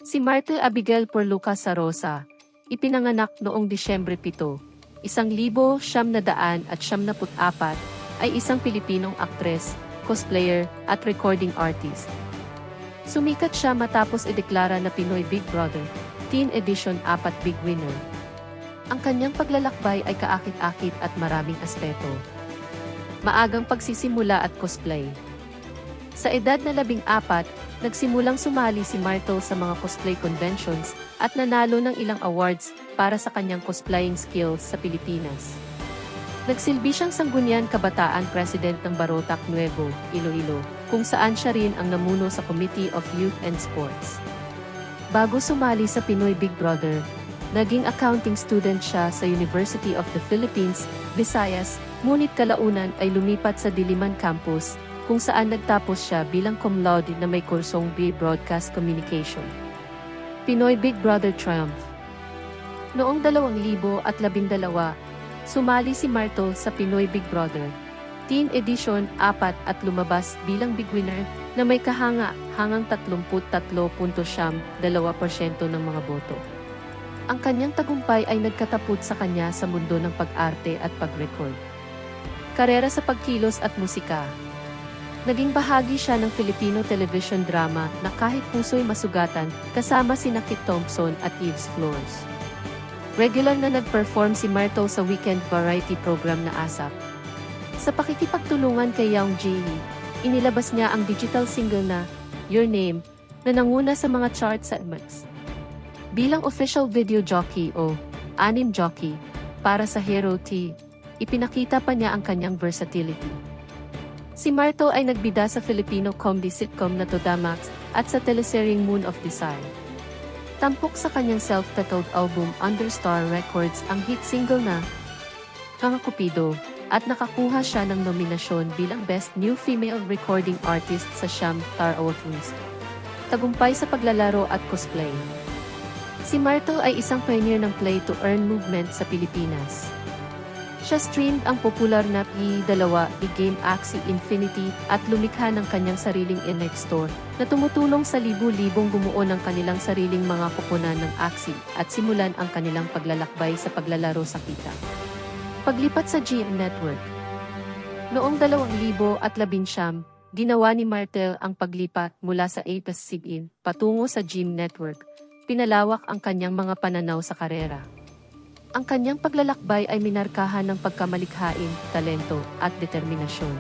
Si Martel Abigail Porluca Sarosa, ipinanganak noong Disyembre 7, 1974, ay isang Pilipinong aktres, cosplayer, at recording artist. Sumikat siya matapos ideklara na Pinoy Big Brother, Teen Edition 4 Big Winner. Ang kanyang paglalakbay ay kaakit-akit at maraming aspeto. Maagang pagsisimula at cosplay. Sa edad na 14, nagsimulang sumali si Martel sa mga cosplay conventions at nanalo ng ilang awards para sa kanyang cosplaying skills sa Pilipinas. Nagsilbi siyang Sangguniang Kabataan President ng Barotac Nuevo, Iloilo, kung saan siya rin ang namuno sa Committee of Youth and Sports. Bago sumali sa Pinoy Big Brother, naging accounting student siya sa University of the Philippines, Visayas, ngunit kalaunan ay lumipat sa Diliman Campus, kung saan nagtapos siya bilang cum laude na may kursong BA Broadcast Communication. Pinoy Big Brother Triumph. Noong 2012, sumali si Martel sa Pinoy Big Brother, Teen Edition 4 at lumabas bilang big winner na may kahanga-hangang 33.72% ng mga boto. Ang kanyang tagumpay ay nagkataput sa kanya sa mundo ng pag-arte at pag-record. Karera sa pagkilos at musika. Naging bahagi siya ng Filipino television drama na Kahit Puso'y Masugatan kasama sina Kit Thompson at Yves Flores. Regular na nag-perform si Martel sa weekend variety program na ASAP. Sa pakikipagtulungan kay Young Jihee, inilabas niya ang digital single na Your Name na nanguna sa mga charts sa MX. Bilang official video jockey o anim jockey para sa Hero T, ipinakita pa niya ang kanyang versatility. Si Martel ay nagbida sa Filipino comedy sitcom na Toda Max at sa teleseryeng Moon of Desire. Tampok sa kanyang self-titled album under Star Records ang hit single na Mga Cupido at nakakuha siya ng nominasyon bilang Best New Female Recording Artist sa Siyam Star Awards. Tagumpay sa paglalaro at cosplay. Si Martel ay isang pioneer ng play-to-earn movement sa Pilipinas. Siya streamed ang popular na P2 game Axie Infinity at lumikha ng kanyang sariling NX store na tumutulong sa libu-libong bumuo ng kanilang sariling mga koponan ng Axie at simulan ang kanilang paglalakbay sa paglalaro sa kita. Paglipat sa GM Network. Noong 2019, ginawa ni Martel ang paglipat mula sa ABS-CBN patungo sa GM Network. Pinalawak ang kanyang mga pananaw sa karera. Ang kanyang paglalakbay ay minarkahan ng pagkamalikhain, talento, at determinasyon.